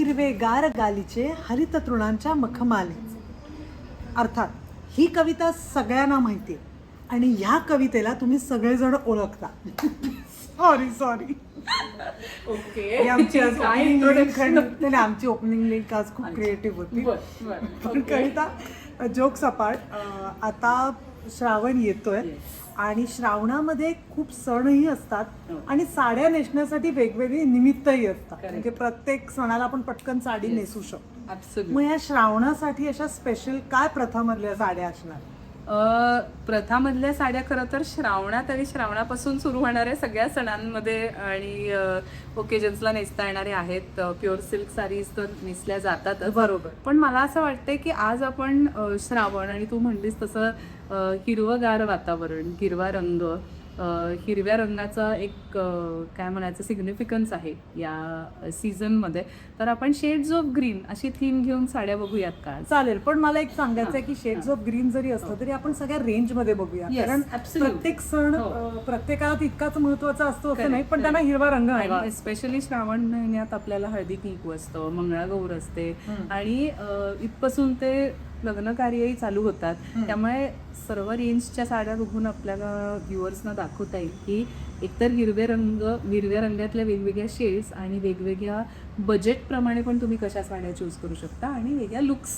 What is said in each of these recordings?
हिरवे गार गालीचे हरित तृणांच्या मखमाले. अर्थात ही कविता सगळ्यांना माहिती आहे आणि ह्या कवितेला तुम्ही सगळेजण ओळखता. Sorry okay. आमची काय इंट्रोडक्शन. आमची ओपनिंग लिंक आज खूप क्रिएटिव्ह होती. पण कविता जोक्स अपार्ट, आता श्रावण येतोय आणि श्रावणामध्ये खूप सणही असतात आणि साड्या नेसण्यासाठी वेगवेगळी निमित्तही असतात. म्हणजे प्रत्येक सणाला आपण पटकन साडी नेसू शकतो. मग या श्रावणासाठी अशा स्पेशल काय प्रथामधल्या साड्या असणार? प्रथामधल्या साड्या खरं तर श्रावणात आणि श्रावणापासून सुरू होणाऱ्या सगळ्या सणांमध्ये आणि ओकेजन्सला नेसता येणारे आहेत. प्युअर सिल्क साडीज तर नेसल्या जातात. बरोबर. पण मला असं वाटतंय की आज आपण श्रावण आणि तू म्हणलीस तसं हिरवंगार वातावरण, हिरवा रंग, हिरव्या रंगाचा एक काय म्हणायचं सिग्निफिकन्स आहे या सीझनमध्ये. तर आपण शेड्स ऑफ ग्रीन अशी थीम घेऊन साड्या बघूयात का? चालेल. पण मला एक सांगायचं आहे की शेड्स ऑफ ग्रीन जरी असलं तरी आपण सगळ्या रेंज मध्ये बघूया. कारण प्रत्येक सण प्रत्येकाला तितकाच महत्वाचा असतो असं नाही, पण त्यांना हिरवा रंग आहे. स्पेशली श्रावण महिन्यात आपल्याला हळदी कुंकू असतं, मंगळागौर असते आणि इथपासून ते लग्न कार्यही चालू होतात. त्यामुळे सर्व रेंजच्या साड्या बघून आपल्याला व्ह्युअर्सना दाखवता येईल की एकतर हिरव्या रंगातल्या वेगवेगळ्या शेड्स आणि वेगवेगळ्या बजेटप्रमाणे पण तुम्ही कशा साड्या चूज करू शकता आणि वेगळ्या लुक्स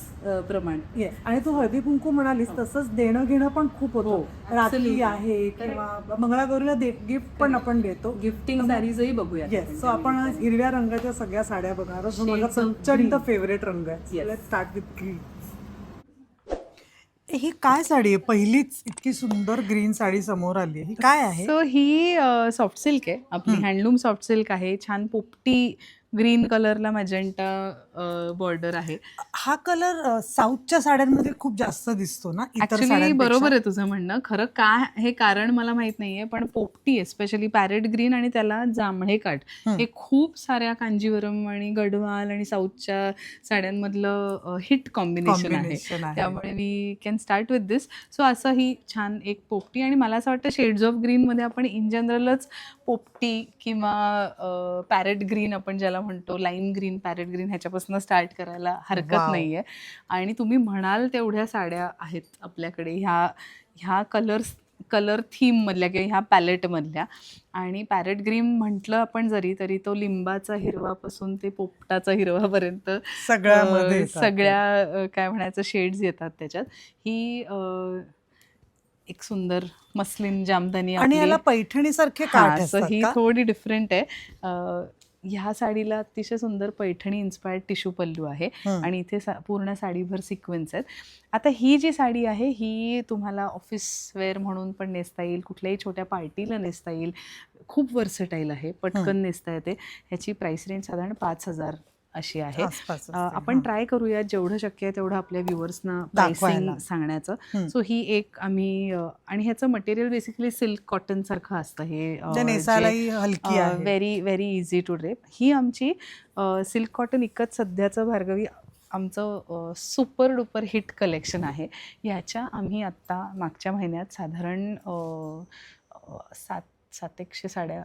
प्रमाणे. आणि तू हळदी कुंकू म्हणालीस तसंच देणं घेणं पण खूप होतं. राखी आहे किंवा मंगळागौरीला गिफ्ट पण आपण देतो. गिफ्टिंग साडीजही बघूया. सो आपण हिरव्या रंगाच्या सगळ्या साड्या बघणार. जो माझा प्रचंड फेवरेट रंग आहे. Let's start with green. ही काय साडी आहे? पहिलीच इतकी सुंदर ग्रीन साडी समोर आली आहे. ही काय आहे? सो ही सॉफ्ट सिल्क आहे आपली, हँडलूम सॉफ्ट सिल्क आहे. छान पोपटी ग्रीन कलरला मॅजेंटा बॉर्डर आहे. हा कलर साऊथच्या साड्यांमध्ये खूप जास्त दिसतो ना इतर ऍक्च्युली साड्यांपेक्षा? बरोबर आहे तुझं म्हणणं. खरं काय हे कारण मला माहित नाहीये, पण पोपटी स्पेशली पॅरेट ग्रीन आणि त्याला जांभळे काठ हे खूप साऱ्या कांजीवरम आणि गढवाल आणि साऊथच्या साड्यांमधलं हिट कॉम्बिनेशन आहे. त्यामुळे we can start with this. So असं ही छान एक पोपटी, आणि मला असं वाटतं शेड्स ऑफ ग्रीन मध्ये आपण इन जनरलच पोपटी किंवा पॅरेट ग्रीन आपण ज्याला म्हणतो, लाईम ग्रीन, पॅरेट ग्रीन, ह्याच्यापासून स्टार्ट करायला हरकत नाहीये. आणि तुम्ही म्हणाल तेवढ्या साड्या आहेत आपल्याकडे ह्या कलर थीम मधल्या किंवा ह्या पॅलेट मधल्या. आणि पॅरेट ग्रीन म्हटलं आपण जरी तरी तो लिंबाचा हिरवापासून ते पोपटाचा हिरवापर्यंत सगळ्या काय म्हणायचं शेड्स येतात त्याच्यात. ही एक सुंदर मस्लिन जामदानी आणि याला पैठणी सारखे काठ असतात. ही थोडी डिफरंट आहे. ह्या साडीला अतिशय सुंदर पैठणी इन्स्पायर्ड टिश्यू पल्लू आहे आणि इथे पूर्ण साडीभर सिक्वेन्स आहेत. आता ही जी साडी आहे ही तुम्हाला ऑफिस वेअर म्हणून पण नेसता येईल, कुठल्याही छोट्या पार्टीला नेसता येईल. खूप वर्सटाईल आहे, पटकन नेसता येते. ह्याची प्राइस रेंज साधारण 5,000 अशी आहे. आपण ट्राय करूया जेवढं शक्य आहे तेवढं आपल्या व्ह्युअर्सना प्राइसिंग सांगण्याचं. सो ही एक आम्ही, आणि ह्याचं मटेरियल बेसिकली सिल्क कॉटन सारखं असतं. हे very very easy to drape. ही आमची सिल्क कॉटन इकत सध्याचं भार्गवी आमचं सुपर डुपर हिट कलेक्शन आहे. याच्या आम्ही आत्ता मागच्या महिन्यात साधारण 700 साड्या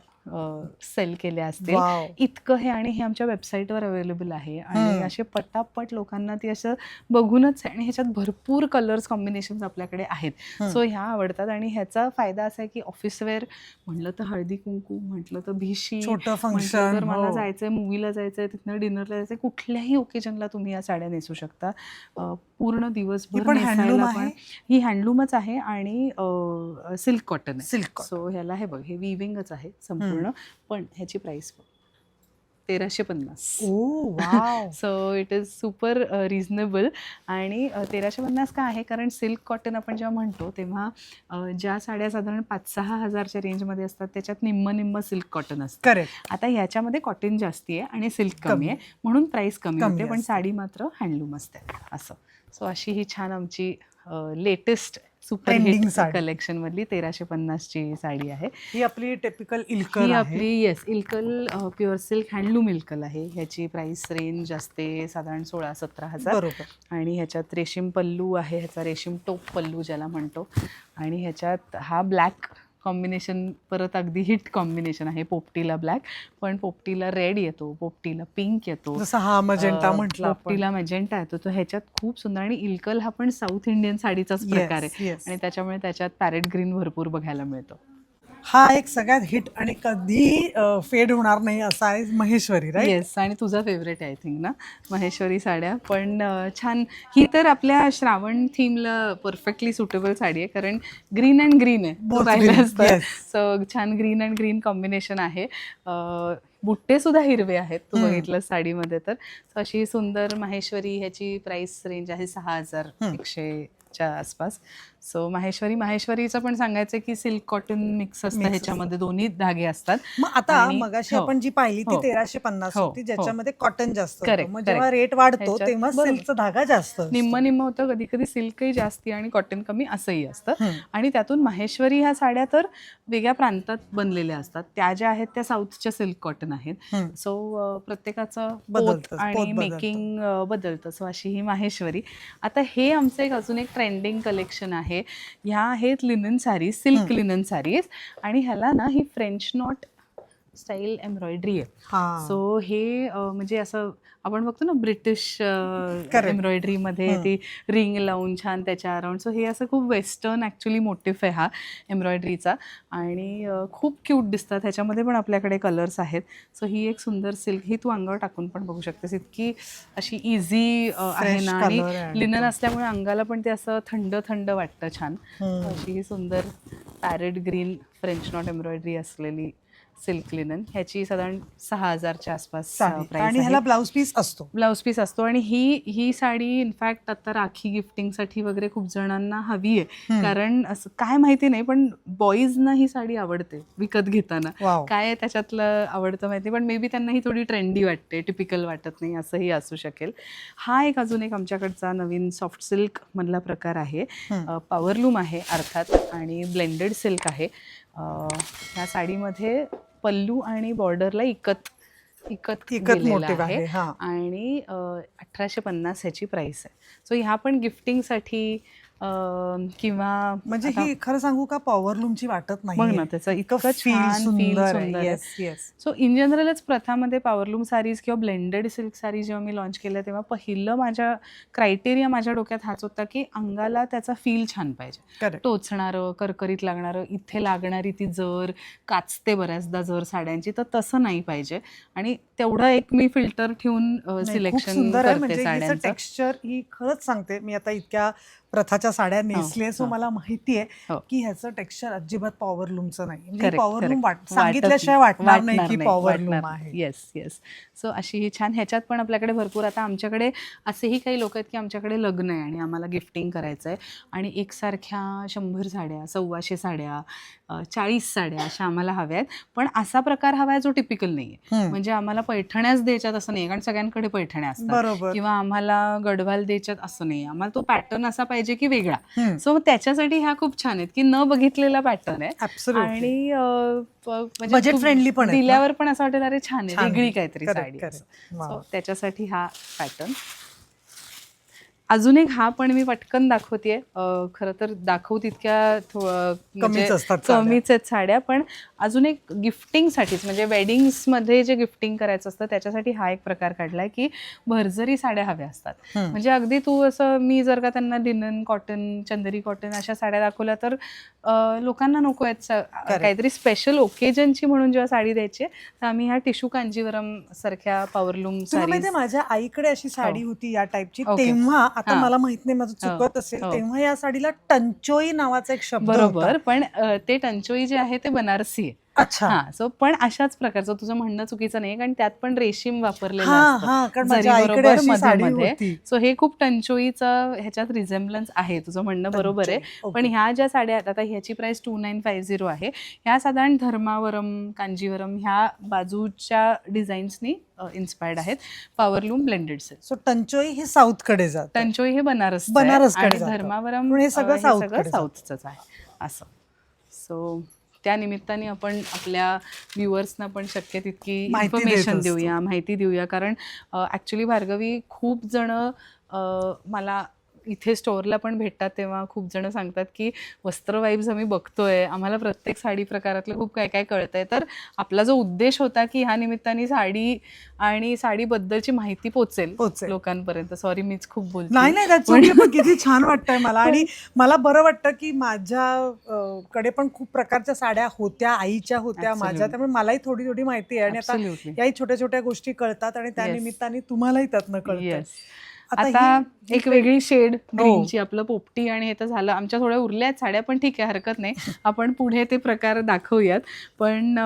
सेल केल्या असतील, इतकं हे. आणि हे आमच्या वेबसाईटवर अवेलेबल आहे आणि असे पटापट लोकांना ती असं बघूनच आहे. आणि ह्याच्यात भरपूर कलर्स कॉम्बिनेशन्स आपल्याकडे आहेत. सो ह्या आवडतात. आणि ह्याचा फायदा असा आहे की ऑफिस वेअर म्हटलं तर हळदी कुंकू, म्हटलं तर भिशी, म्हटलं तर मला जायचंय, मूवीला जायचंय, तिथनं डिनरला जायचंय, कुठल्याही ओकेजनला तुम्ही या साड्या नेसू शकता. पूर्ण दिवसभर नेसायला पण. ही हँडलूमच आहे आणि सिल्क कॉटन आहे. सो ह्याला हे बघ, हे विविंगच आहे संपूर्ण. पण ह्याची price 1350. So it is super reasonable. आणि 1350 का आहे? कारण सिल्क कॉटन आपण जेव्हा म्हणतो तेव्हा ज्या साड्या साधारण 5-6 हजारच्या रेंजमध्ये असतात त्याच्यात निम्म सिल्क कॉटन असतं. आता ह्याच्यामध्ये कॉटन जास्ती आहे आणि सिल्क कमी आहे, म्हणून प्राइस कमी होते, पण साडी मात्र हँडलूम असते असं. सो अशी ही छान आमची लेटेस्ट सुपर हिट कलेक्शन मधली 1350ची साडी आहे. ही आपली टिपिकल इल्कल. ही आपली Ilkal pure silk handloom Ilkal आहे. ह्याची प्राइस रेंज असते साधारण 16-17 हजार. आणि ह्याच्यात रेशीम पल्लू आहे, ह्याचा रेशीम टोप पल्लू ज्याला म्हणतो. आणि ह्याच्यात हा ब्लॅक कॉम्बिनेशन परत अगदी हिट कॉम्बिनेशन आहे. पोपटीला ब्लॅक, पण पोपटीला रेड येतो, पोपटीला पिंक येतो, जसं हा मजेंटा म्हटलं आपण. पोपटीला मॅजेंटा येतो. तो ह्याच्यात खूप सुंदर, आणि इल्कल हा पण साऊथ इंडियन साडीचाच प्रकार आहे, yes. आणि त्याच्यामुळे त्याच्यात पॅरेट ग्रीन भरपूर बघायला मिळतो. हा एक सगळ्यात हिट आणि कधी फेड होणार नाही असा आहे महेश्वरी, राईट? येस, आणि तुझा फेवरेट आय थिंक ना महेश्वरी साड्या. पण छान, ही तर आपल्या श्रावण थीमला परफेक्टली सुटेबल साडी आहे, कारण ग्रीन अँड ग्रीन आहे, तू Both पाहिलं green, असतं. yes. सो छान ग्रीन अँड ग्रीन कॉम्बिनेशन आहे. बुट्टे सुद्धा हिरवे आहेत, तू बघितलं साडीमध्ये तर. So अशी सुंदर माहेश्वरी, ह्याची प्राइस रेंज आहे 6100च्या आसपास. सो माहेश्वरीचं पण सांगायचं की सिल्क कॉटन मिक्स असतं ह्याच्यामध्ये, दोन्ही धागे असतात. मग आता आणि- मगाशी हो. आपण जी पाहिली ती हो. 1350 हो. होती, ज्याच्यामध्ये कॉटन जास्त होतं. Correct, मग जेव्हा correct. रेट वाढतो ह्याच्यात तेव्हा बरोबर. सिल्कचा धागा जास्त असतो. निम्म होतं, कधी कधी सिल्कही जास्ती आणि कॉटन कमी असंही असतं. आणि त्यातून माहेश्वरी ह्या साड्या तर वेगळ्या प्रांतात बनलेल्या असतात. त्या ज्या आहेत त्या साऊथच्या सिल्क कॉटन आहेत. सो प्रत्येकाचं पोत बदलतं, आणि पोत बदलतं. मेकिंग बदलतं. सो अशी ही माहेश्वरी. आता हे आमचं एक अजून एक ट्रेंडिंग कलेक्शन आहे. ह्या आहेत linen sarees, silk linen sarees, आणि ह्याला ना ही फ्रेंच नॉट स्टाईल एम्ब्रॉयडरी आहे. सो हे म्हणजे असं आपण बघतो ना ब्रिटिश एम्ब्रॉयडरीमध्ये ती रिंग लावून छान त्याच्या अराउंड. सो हे असं खूप वेस्टर्न ॲक्च्युली मोटिफ आहे हा एम्ब्रॉयडरीचा, आणि खूप क्यूट दिसतात. ह्याच्यामध्ये पण आपल्याकडे कलर्स आहेत. सो ही एक सुंदर सिल्क, ही तू अंगावर टाकून पण बघू शकतेस, इतकी अशी इझी आहे ना, आणि लिनन असल्यामुळे अंगाला पण ते असं थंड थंड वाटतं छान. अशी ही सुंदर parrot green French not embroidery असलेली सिल्क लिनन, ह्याची साधारण 6000च्या आसपास प्राइस आहे. आणि ह्याला ब्लाउज पीस असतो. ब्लाउज पीस असतो. आणि ही साडी इनफॅक्ट आता राखी गिफ्टिंगसाठी वगैरे खूप जणांना हवी आहे, कारण असं काय माहिती नाही, पण बॉईजना ही साडी आवडते विकत घेताना. काय त्याच्यातलं आवडतं माहिती, पण मे बी त्यांना ही थोडी ट्रेंडी वाटते, टिपिकल वाटत नाही, असंही असू शकेल. हा एक अजून एक आमच्याकडचा नवीन सॉफ्ट सिल्क मधला प्रकार आहे. पॉवरलूम आहे अर्थात, आणि ब्लेंडेड सिल्क आहे. ह्या साडीमध्ये पल्लू आणि बॉर्डरला इकत गेलेला आहे, आणि 1850 ह्याची प्राइस आहे. सो ह्या पण गिफ्टिंगसाठी किंवा म्हणजे ही खरं सांगू का पॉवरलूमची वाटत नाही, बघ ना त्याचं इतकं छान सुंदर आहे. सो इन जनरलच प्रथामध्ये पॉवरलूम साडीज किंवा ब्लेंडेड सिल्क साडी जेव्हा मी लॉन्च केल्या तेव्हा पहिलं माझ्या क्रायटेरिया माझ्या डोक्यात हाच होता की अंगाला त्याचा फील छान पाहिजे, टोचणारं, करकरीत लागणारं, इथे लागणारी ती जर काचते बऱ्याचदा जर साड्यांची, तर तसं नाही पाहिजे. आणि तेवढं एक मी फिल्टर ठेवून सिलेक्शन करते साड्यांचं. टेक्स्चर ही खरंच सांगते, मी आता इतक्या प्रथाच्या साड्या नेसले, सो मला माहिती आहे की ह्याचं टेक्स्चर अजिबात पॉवरलूमचं नाही. पॉवरलूम सांगितल्याशिवाय वाटणार नाही की पॉवरलूम आहे. Yes yes. सो अशी ही छान. ह्याच्यात पण आपल्याकडे भरपूर, आता आमच्याकडे असेही काही लोक आहेत की आमच्याकडे लग्न आहे आणि आम्हाला गिफ्टिंग करायचं आहे, आणि एकसारख्या 100 साड्या, 125 साड्या, 40 साड्या अशा आम्हाला हव्या आहेत. पण असा प्रकार हवा आहे जो टिपिकल नाही आहे. म्हणजे आम्हाला पैठण्याच द्यायच्यात असं नाही, कारण सगळ्यांकडे पैठण्या असतात, किंवा आम्हाला गडवाल द्यायच्यात असं नाही. आम्हाला तो पॅटर्न असा पाहिजे की वेगळा. सो त्याच्यासाठी ह्या खूप छान आहेत की न बघितलेला पॅटर्न आहे, आणि बजेट फ्रेंडली पण दिल्यावर पण असं वाटेल अरे छान आहे, वेगळी काहीतरी साडी. सो त्याच्यासाठी हा पॅटर्न. अजून एक हा पण मी पटकन दाखवतेय. खरं तर दाखवू तितक्या कमीच आहेत साड्या, पण अजून एक गिफ्टिंगसाठीच, म्हणजे वेडिंग्समध्ये जे गिफ्टिंग करायचं असतं त्याच्यासाठी हा एक प्रकार काढलाय की भरजरी साड्या हव्या असतात. म्हणजे अगदी तू असं, मी जर का त्यांना लिनन कॉटन, चंदेरी कॉटन अशा साड्या दाखवल्या तर लोकांना नको आहेत, काहीतरी स्पेशल ओकेजनची म्हणून जेव्हा साडी द्यायची तर आम्ही ह्या टिश्यू कांजीवरम सारख्या पॉवरलूम साडी. माझ्या आईकडे अशी साडी होती या टाईपची, तेव्हा आता मला माहित नाही, माझं चुकत असेल, तेव्हा या साडीला टंचोई नावाचा एक शब्द होता. बरोबर, पण ते टंचोई जे आहे ते बनारसी आहे. अच्छा. सो पण अशाच प्रकारचं, तुझं म्हणणं चुकीचं नाही, कारण त्यात पण रेशीम वापरलेलं असतं मध्ये. सो हे खूप टंचोईचं ह्याच्यात रिझेम्बलन्स आहे, तुझं म्हणणं बरोबर आहे. पण ह्या ज्या साड्या आहेत, आता ह्याची प्राइस 2950 आहे. ह्या साधारण धर्मावरम, कांजीवरम ह्या बाजूच्या डिझाईन्सनी इन्स्पायर्ड आहेत. Powerloom blended silk. सो टंचोई हे साऊथ कडे जातं, टंचोई हे बनारस, आणि धर्मावरम हे सगळं साऊथचंच आहे असं. सो त्या निमित्ताने आपण आपल्या व्ह्युअर्सना पण शक्य तितकी इन्फॉर्मेशन देऊया, माहिती देऊया, कारण ॲक्च्युली भार्गवी खूप जण मला इथे स्टोअरला पण भेटतात तेव्हा खूप जण सांगतात की वस्त्र वाईब्स आम्ही बघतोय, आम्हाला प्रत्येक साडी प्रकारातलं खूप काय काय कळतंय. तर आपला जो उद्देश होता की ह्या निमित्ताने साडी आणि साडीबद्दलची माहिती पोचेल लोकांपर्यंत. सॉरी मीच खूप बोलते. नाही पण किती छान वाटतंय मला. आणि मला बरं वाटतं की माझ्या कडे पण खूप प्रकारच्या साड्या होत्या, आईच्या होत्या, माझ्या, त्यामुळे मलाही थोडी थोडी माहिती आहे. आणि आता याही छोट्या छोट्या गोष्टी कळतात आणि त्यानिमित्ताने तुम्हालाही त्यातनं कळतं. आता एक वेगळी शेड ग्रीनची, आपलं पोपटी आणि हे तर झालं. आमच्या थोड्या उरल्या आहेत साड्या, पण ठीक आहे, हरकत नाही, आपण पुढे ते प्रकार दाखवूयात. पण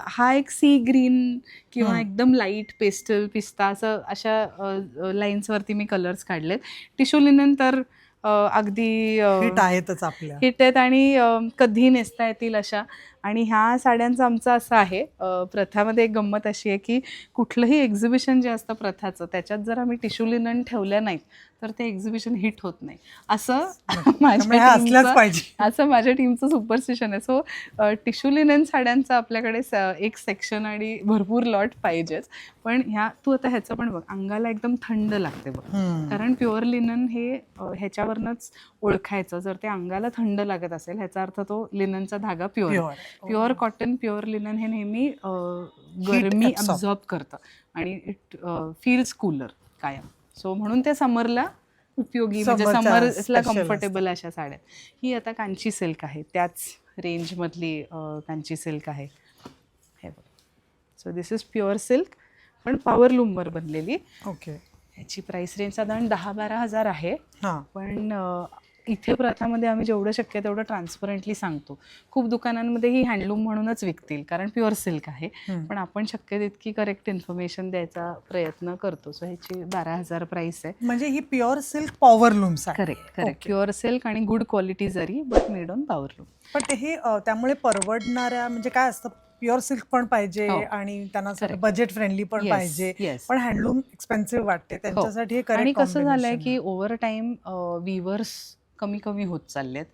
हा एक सी ग्रीन किंवा एकदम लाईट पेस्टल पिस्ता असं अशा लाईन्सवरती मी कलर्स काढलेत. टिश्यू लिनन तर अगदी हिट आहेतच आपल्या, हिट आहेत आणि कधी नेसता येतील अशा. आणि ह्या साड्यांचं आमचं असं आहे, प्रथामध्ये एक गंमत अशी आहे की कुठलंही एक्झिबिशन जे असतं प्रथाचं, त्याच्यात जर आम्ही टिश्यू लिनन ठेवल्या नाहीत तर ते एक्झिबिशन हिट होत नाही, असं माझ्या टीमचं सुपरस्टिशन आहे. सो टिश्यू लिनन साड्यांचं आपल्याकडे एक सेक्शन आणि भरपूर लॉट पाहिजेच. पण तू आता ह्याचं पण बघ, अंगाला एकदम थंड लागते बघ, कारण प्युअर लिनन हे ह्याच्यावरनच ओळखायचं. जर ते अंगाला थंड लागत असेल ह्याचा अर्थ तो लिननचा धागा प्युअर कॉटन, प्युअर लिनन हे नेहमी गरमी अब्झॉर्ब करतं आणि इट फील्स कूलर कायम. सो म्हणून ते समरला उपयोगी, म्हणजे समरला कम्फर्टेबल अशा साड्या. ही आता कांची सिल्क आहे, त्याच रेंजमधली कांची सिल्क आहे हे बघ. So this is pure silk पण पॉवरलूमवर बनलेली. ओके. ह्याची प्राइस रेंज साधारण 10-12 हजार आहे. पण इथे प्रथामध्ये आम्ही जेवढं शक्य तेवढं ट्रान्सपरंटली सांगतो. खूप दुकानांमध्ये ही हँडलूम म्हणूनच विकतील कारण प्युअर सिल्क आहे, पण आपण शक्य तितकी करेक्ट इन्फॉर्मेशन द्यायचा प्रयत्न करतो. सो ह्याची 12,000 प्राइस आहे. म्हणजे ही pure silk powerloom. Correct, pure silk आणि good quality zari, but made on powerloom. पण हे त्यामुळे परवडणाऱ्या, म्हणजे काय असतं, प्युअर सिल्क पण पाहिजे आणि त्यांना बजेट फ्रेंडली पण पाहिजे, पण हँडलूम एक्सपेन्सिव्ह वाटते त्यांच्यासाठी. आणि कसं झालंय की ओव्हर टाइम विवर्स कमी होत चाललेत.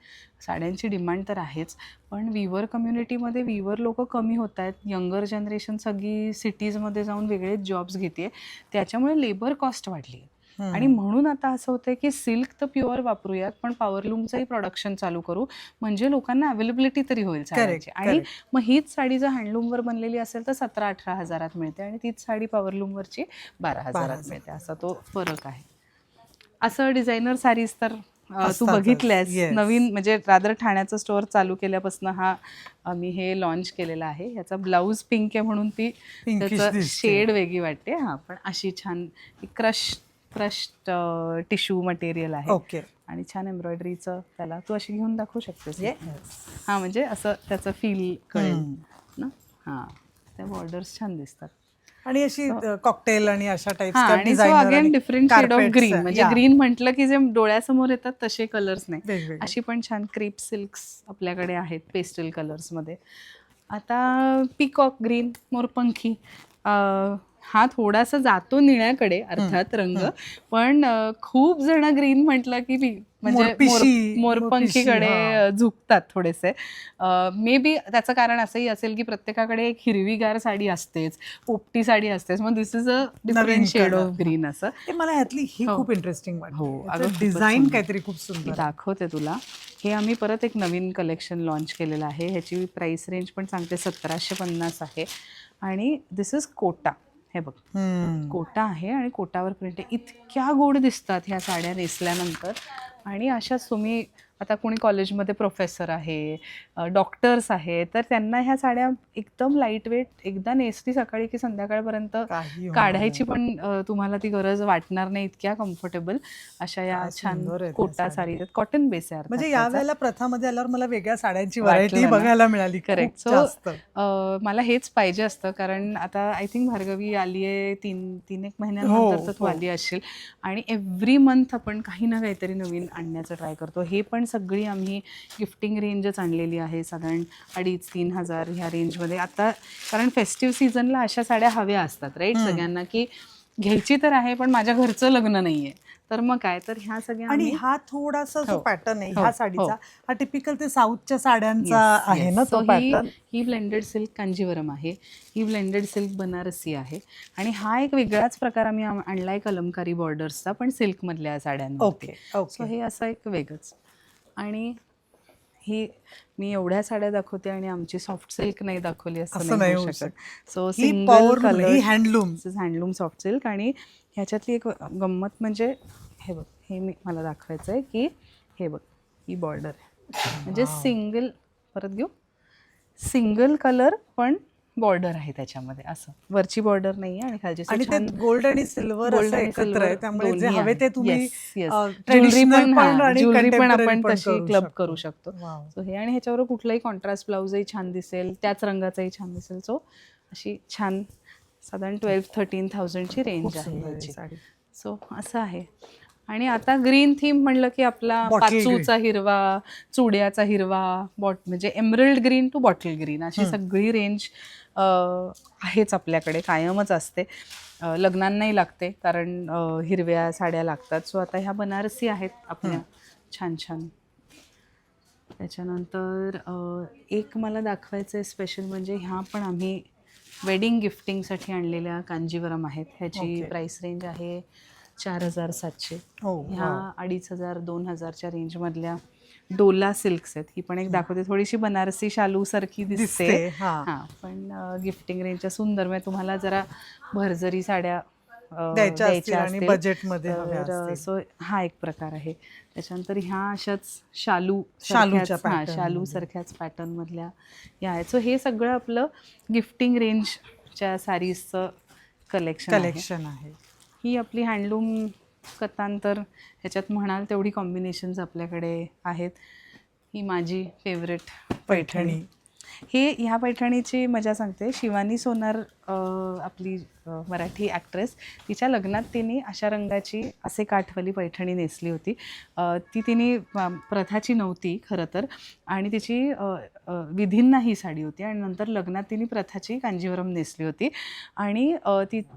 साड्यांची डिमांड तर आहेच, पण विवर कम्युनिटीमध्ये विवर लोक कमी होत आहेत. यंगर जनरेशन सगळी सिटीजमध्ये जाऊन वेगळेच जॉब्स घेते, त्याच्यामुळे लेबर कॉस्ट वाढली. आणि म्हणून आता असं होतंय की सिल्क तर प्युअर वापरूयात, पण पॉवरलूमचंही प्रोडक्शन चालू करू, म्हणजे लोकांना अवेलेबिलिटी तरी होईल साड्यांची. आणि मग हीच साडी जर हँडलूमवर बनलेली असेल तर 17-18 हजारात मिळते आणि तीच साडी पॉवरलूमवरची 12 हजारात मिळते. असा तो फरक आहे. असं डिझायनर साडीज तर तू बघितल्यास, नवीन म्हणजे रादर ठाण्याचं स्टोअर चालू केल्यापासून आम्ही हे लॉन्च केलेलं आहे. ह्याचा ब्लाऊज पिंक आहे म्हणून ती त्याचं शेड वेगळी वाटते. पण अशी छान क्रश्ड टिश्यू मटेरियल आहे आणि छान एम्ब्रॉयडरीचं त्याला तू अशी घेऊन दाखवू शकतेस. म्हणजे असं त्याचं फील कळेल ना. त्या बॉर्डर्स छान दिसतात आणि अशी कॉकटेल आणि अशा टाइप. आणि so again different shade of green, म्हणजे ग्रीन म्हटलं की जे डोळ्यासमोर येतात तसे कलर्स नाही. अशी पण छान क्रेप सिल्क्स आपल्याकडे आहेत पेस्टल कलर्स मध्ये. आता पीकॉक ग्रीन, मोरपंखी, हा थोडासा जातो निळ्याकडे अर्थात रंग, पण खूप जण ग्रीन म्हटलं की म्हणजे मोरपंखीकडे झुकतात थोडेसे. मे बी त्याचं कारण असंही असेल की प्रत्येकाकडे एक हिरवीगार साडी असतेच, पोपटी साडी असतेच, मग this is a different shade of green. असं मला ह्यातली ही खूप इंटरेस्टिंग वाटते. डिझाईन काहीतरी खूप सुंदर दाखवते तुला. हे आम्ही परत एक नवीन कलेक्शन लॉन्च केलेलं आहे. ह्याची प्राइस रेंज पण सांगते 1750 आहे. आणि दिस इज कोटा. हे बघ, कोटा आहे आणि कोटावर प्रिंट आहे. इतक्या गोड दिसतात ह्या साड्या नेसल्यानंतर. आणि अशाच तुम्ही आता कोणी कॉलेजमध्ये प्रोफेसर आहे, डॉक्टर्स आहे, तर त्यांना ह्या साड्या एकदम लाईट वेट, एकदा नेसली सकाळी की संध्याकाळपर्यंत काढायची पण तुम्हाला ती गरज वाटणार नाही, इतक्या कम्फर्टेबल अशा या छान कोटा साडी. कॉटन बेस आहे. म्हणजे यावेळेला प्रथामध्ये आल्यावर मला वेगळ्या साड्यांची व्हरायटी बघायला मिळाली. करेक्ट. सो मला हेच पाहिजे असतं, कारण आता आय थिंक भार्गवी आली आहे 3-1 महिन्यानंतर तर तू आली असशील, आणि एव्हरी मंथ आपण काही ना काहीतरी नवीन आणण्याचं ट्राय करतो. हे पण सगळी आम्ही गिफ्टिंग रेंजच आणलेली आहे, साधारण 2,500-3 हजार ह्या रेंजमध्ये. आता कारण फेस्टिव्ह सीझनला अशा साड्या हव्या असतात राईट सगळ्यांना, की घ्यायची तर आहे पण माझ्या घरचं लग्न नाहीये, तर मग काय, तर ह्या सगळ्या आणि हा थोडासा जो पॅटर्न आहे हो, ह्या साडीचा, हा टिपिकल ते साऊथच्या साड्यांचा Yes, आहे yes. ना So तो पॅटर्न. ही ब्लेंडेड सिल्क कांजीवरम आहे, ही ब्लेंडेड सिल्क बनारसी आहे, आणि हा एक वेगळाच प्रकार आम्ही आणलाय कलमकारी बॉर्डर्सचा, पण सिल्क मधल्या साड्यांवरती. Okay okay. सो हे असं एक वेगळंच. आणि ही मी एवढ्या साड्या दाखवते आणि आमची सॉफ्ट सिल्क नाही दाखवली असं नाही होऊ शकत. सो ही सिंगल powerful, कलर, ही हँडलूम. Handloom soft silk. आणि ह्याच्यातली एक गंमत म्हणजे हे बघ, हे मला दाखवायचं आहे की हे बघ, ही बॉर्डर आहे, म्हणजे सिंगल, परत घेऊ, सिंगल कलर पण बॉर्डर आहे त्याच्यामध्ये, असं वरची बॉर्डर नाहीये आणि खालची. आणि ते गोल्ड आणि सिल्वर गोल्ड असं आणि एकत्र सिल्वर आहे, त्यामुळे जे दोन्ही हवे आहे. ते तुम्ही ज्वेलरी पण आणि ज्वेलरी पण contemporary आपण पण तशी क्लब शकतो. करू शकतो. Wow. सो हे, आणि ह्याच्यावर कुठलाही कॉन्ट्रास्ट ब्लाऊजही छान दिसेल, त्याच रंगाचाही छान दिसेल. सो अशी छान साधारण 12-13,000ची रेंज खूप आहे सुंदर आहे ह्याची. साडी. सो असं आहे. आणि आता ग्रीन थीम म्हणलं की आपला Bottle पाचूचा हिरवा, चुड्याचा हिरवा, म्हणजे emerald green to bottle green अशी सगळी रेंज आहेच आपल्याकडे, कायमच असते. लग्नांनाही लागते, कारण हिरव्या साड्या लागतात. सो आता ह्या बनारसी आहेत आपल्या छान छान. त्याच्यानंतर एक मला दाखवायचं आहे स्पेशल, म्हणजे ह्या पण आम्ही वेडिंग गिफ्टिंगसाठी आणलेल्या कांजीवरम आहेत. ह्याची प्राइस रेंज आहे 4,700. ह्या 2,500-2,000च्या रेंजमधल्या डोला सिल्क्स आहेत. ही पण एक दाखवते, थोडीशी बनारसी शालू सारखी दिसते. हां, पण गिफ्टिंग रेंजच्या सुंदर, म्हणजे तुम्हाला जरा भरजरी साड्या द्यायच्या असतील बजेटमध्ये. सो हा एक प्रकार आहे. त्याच्यानंतर ह्या अशाच शालू सारख्याच पॅटर्न मधल्या या आहेत. सो हे सगळं आपलं गिफ्टिंग रेंजच्या साडीजचं कलेक्शन आहे. ही आपली हँडलूम कथांतर, ह्याच्यात म्हणाल तेवढी कॉम्बिनेशन्स आपल्याकडे आहेत. ही माझी फेवरेट पैठणी. ह्या पैठणीची मजा सांगते. शिवानी सोनार आपली मराठी ॲक्ट्रेस, तिच्या लग्नात तिने अशा रंगाची असे काठवाली पैठणी नेसली होती. ती तिने प्रथाची नव्हती खरं तर, आणि तिची विधींना ही साडी होती, आणि नंतर लग्नात तिने प्रथाची कांजीवरम नेसली होती. आणि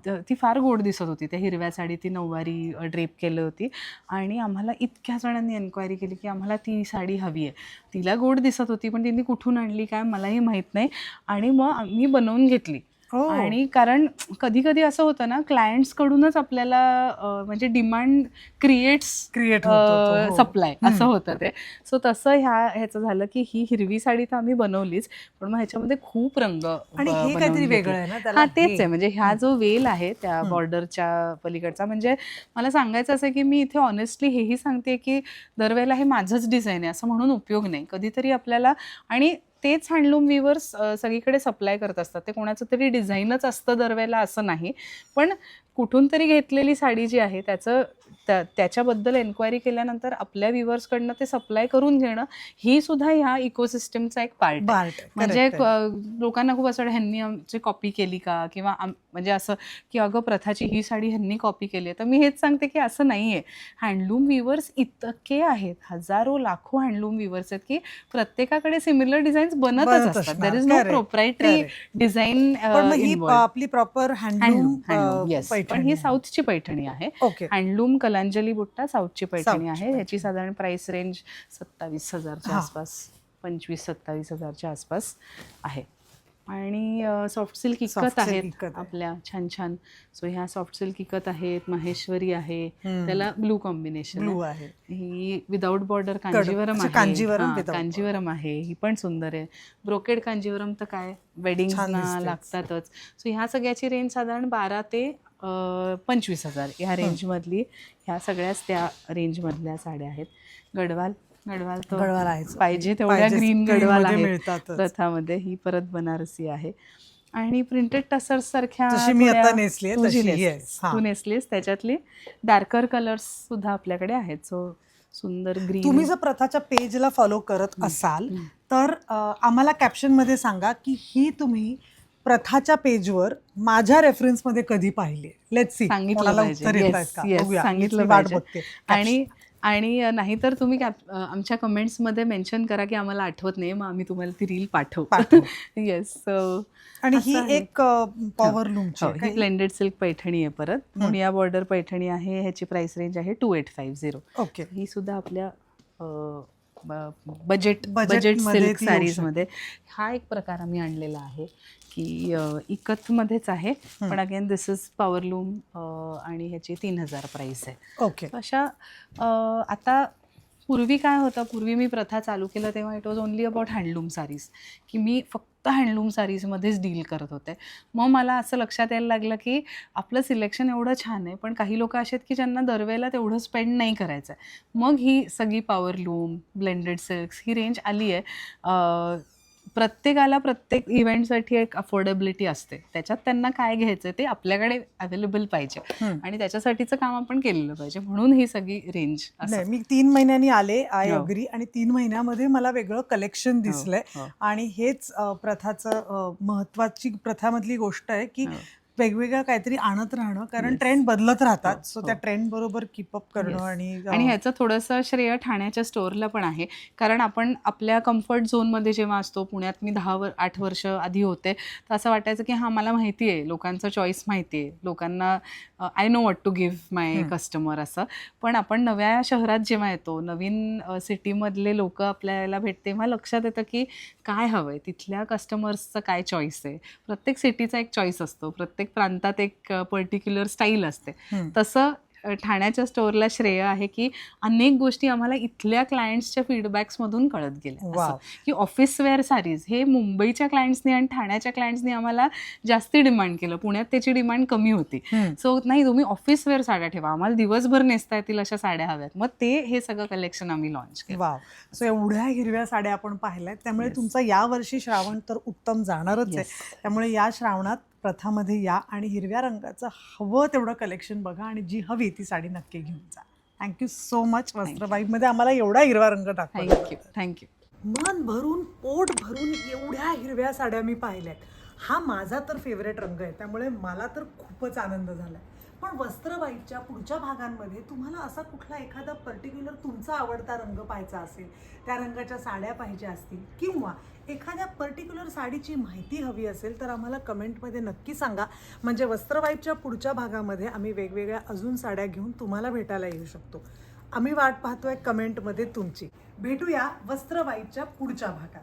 ती फार गोड दिसत होती. त्या हिरव्या साडी ती नऊवारी ड्रेप केली होती, आणि आम्हाला इतक्या जणांनी एन्क्वायरी केली की आम्हाला ती साडी हवी आहे. तिला गोड दिसत होती, पण तिने कुठून आणली काय मलाही माहीत नाही, आणि मग मी बनवून घेतली. आणि कारण कधी कधी असं होतं ना, क्लायंट्सकडूनच आपल्याला म्हणजे डिमांड क्रिएट सप्लाय असं होतं ते. सो तसं ह्याचं झालं की ही हिरवी साडी तर आम्ही बनवलीच, पण मग ह्याच्यामध्ये खूप रंग वेगळं आहे ना. हा तेच आहे, म्हणजे ह्या जो वेल आहे त्या बॉर्डरच्या पलीकडचा, म्हणजे मला सांगायचं असं की मी इथे ऑनेस्टली हेही सांगते की दरवेळेला हे माझंच डिझाईन आहे असं म्हणून उपयोग नाही. कधीतरी आपल्याला, आणि तेच हँडलूम विवर्स सगळीकडे सप्लाय करत असतात, ते कोणाचं तरी डिझाईनच असतं दरवेळेला असं नाही, पण कुठून तरी घेतलेली साडी जी आहे त्याच्याबद्दल एन्क्वायरी केल्यानंतर आपल्या व्ह्युअर्सकडनं ते सप्लाय करून घेणं ही सुद्धा ह्या इकोसिस्टमचा एक पार्ट आहे. म्हणजे लोकांना खूप असं ह्यांनी आमची कॉपी केली का, किंवा म्हणजे असं की अगं प्रथाची ही साडी ह्यांनी कॉपी केली आहे. तर मी हेच सांगते की असं नाही आहे. हँडलूम व्ह्युअर्स इतके आहेत, हजारो लाखो हँडलूम व्ह्युअर्स आहेत की प्रत्येकाकडे सिमिलर डिझाईन्स बनतच असतात. There is no proprietary design. आपली प्रॉपर हँडलूम. पण ही साऊथची पैठणी आहे. हँडलूम कलांजली बुट्टा साऊथची पैठणी आहे. ह्याची साधारण प्राइस रेंज 27,000च्या आसपास, 25-27,000च्या आसपास आहे. आणि सॉफ्ट सिल्क इकत आहेत आपल्या छान छान. सो ह्या सॉफ्ट सिल्क इकत आहेत. माहेश्वरी आहे, त्याला ब्लू कॉम्बिनेशन आहे. ही विदाऊट बॉर्डर कांजीवरम आहे. कांजीवरम आहे, ही पण सुंदर आहे. ब्रोकेड कांजीवरम तर काय वेडिंगना लागतातच. सो ह्या सगळ्याची रेंज साधारण 12,000 ते 25,000 ह्या रेंजमधली, ह्या सगळ्याच त्या रेंजमधल्या साड्या आहेत. गडवाल पाहिजे तेवढ्या ग्रीन गडवाल आहे प्रथामध्ये. ही परत बनारसी आहे. आणि प्रिंटेड टसर्स सारख्या तू नेसलीस, त्याच्यातली डार्कर कलर्स सुद्धा आपल्याकडे आहेत. सो सुंदर ग्रीन. तुम्ही जर प्रथाच्या पेजला फॉलो करत असाल तर आम्हाला कॅप्शन मध्ये सांगा की ही तुम्ही प्रथाच्या पेजवर माझ्या रेफरन्समध्ये कधी पाहिली. लेट्स सी, सांगितलं पाहिजे. आणि आणि नाहीतर तुम्ही आमच्या कमेंट्समध्ये मेन्शन करा की आम्हाला आठवत नाही, मग आम्ही तुम्हाला ती रील पाठवू. येस. आणि ही एक पॉवर लूमची ही ब्लेंडेड सिल्क पैठणी आहे. परत मुनिया बॉर्डर पैठणी आहे. ह्याची प्राइस रेंज आहे 2850. ओके. ही सुद्धा आपल्या बजेट सिल्क सॅरीज मध्ये हा एक प्रकार आम्ही आणलेला आहे की इकत मध्येच आहे, पण अगेन दिस इज पॉवरलूम आणि ह्याची 3000 प्राइस आहे. ओके. अशा आता पूर्वी काय होतं, पूर्वी मी प्रथा चालू केलं तेव्हा it was only about handloom saris, की मी फक्त हँडलूम सारीजमध्येच डील करत होते. मग मला असं लक्षात यायला लागलं की आपलं सिलेक्शन एवढं छान आहे, पण काही लोक असे आहेत की ज्यांना दरवेळेला तेवढं स्पेंड नाही करायचं आहे. मग ही सगळी पॉवरलूम, ब्लेंडेड सिल्क्स ही रेंज आली आहे. प्रत्येकाला प्रत्येक इव्हेंटसाठी एक अफोर्डेबिलिटी असते, त्याच्यात त्यांना काय घ्यायचं ते आपल्याकडे अवेलेबल पाहिजे आणि त्याच्यासाठीचं काम आपण केलेलं पाहिजे, म्हणून ही सगळी रेंज. नाही, मी 3 महिन्यांनी आले, आय अग्री, आणि 3 महिन्यामध्ये मला वेगळं कलेक्शन दिसलंय. आणि हेच प्रथाचं महत्वाची प्रथामधली गोष्ट आहे की वेगवेगळं काहीतरी आणत राहणं, कारण ट्रेंड बदलत राहतात. सो त्या ट्रेंड बरोबर कीपअप करणं. आणि ह्याचं थोडंसं श्रेय ठाण्याच्या स्टोअरला पण आहे, कारण आपण आपल्या कम्फर्ट झोनमध्ये जेव्हा असतो, पुण्यात मी 8 वर्ष आधी होते, तर असं वाटायचं की हां मला माहिती आहे, लोकांचं चॉईस माहिती आहे, लोकांना I know what to give my customer असं. पण आपण नव्या शहरात जेव्हा येतो, नवीन सिटीमधले लोक आपल्याला भेटते, तेव्हा लक्षात येतं की काय हवं आहे, तिथल्या कस्टमर्सचं काय चॉईस आहे. प्रत्येक सिटीचा एक चॉईस असतो, प्रत्येक प्रांतात एक पर्टिक्युलर स्टाईल असते. तसं ठाण्याच्या स्टोअरला श्रेय आहे की अनेक गोष्टी आम्हाला इथल्या क्लायंट्सच्या फीडबॅक्समधून कळत गेल्या, की ऑफिस वेअर सारीज हे मुंबईच्या क्लायंट्सनी आणि ठाण्याच्या क्लायंट्सनी आम्हाला जास्ती डिमांड केलं. पुण्यात त्याची डिमांड कमी होती. सो नाही, तुम्ही ऑफिस वेअर साड्या ठेवा, आम्हाला दिवसभर नेसता येतील अशा साड्या हव्यात. मग हे सगळं कलेक्शन आम्ही लॉन्च केलं. वाव. सो एवढ्या हिरव्या साड्या आपण पाहिल्यात, त्यामुळे तुमचा यावर्षी श्रावण तर उत्तम जाणारच आहे. त्यामुळे या श्रावणात प्रथामध्ये या आणि हिरव्या रंगाचं हवं तेवढं कलेक्शन बघा आणि जी हवी ती साडी नक्की घेऊन जा. Thank you so much. वस्त्रवाईबमध्ये आम्हाला एवढा हिरवा रंग दाखवा. थँक्यू. मन भरून, पोट भरून एवढ्या हिरव्या साड्या मी पाहिल्यात. हा माझा तर फेवरेट रंग आहे, त्यामुळे मला तर खूपच आनंद झाला. पण वस्त्रवाईच्या पुढच्या भागांमध्ये तुम्हाला असा कुठला एखादा पर्टिक्युलर तुमचा आवडता रंग पाहायचा असेल, त्या रंगाच्या साड्या पाहिजे असतील, किंवा एखाद्या पर्टिक्युलर साडीची माहिती हवी असेल, तर आम्हाला कमेंटमध्ये नक्की सांगा. म्हणजे वस्त्रवाईच्या पुढच्या भागामध्ये आम्ही वेगवेगळ्या अजून साड्या घेऊन तुम्हाला भेटायला येऊ शकतो. आम्ही वाट पाहतोय कमेंटमध्ये तुमची. भेटूया वस्त्रवाईच्या पुढच्या भागात.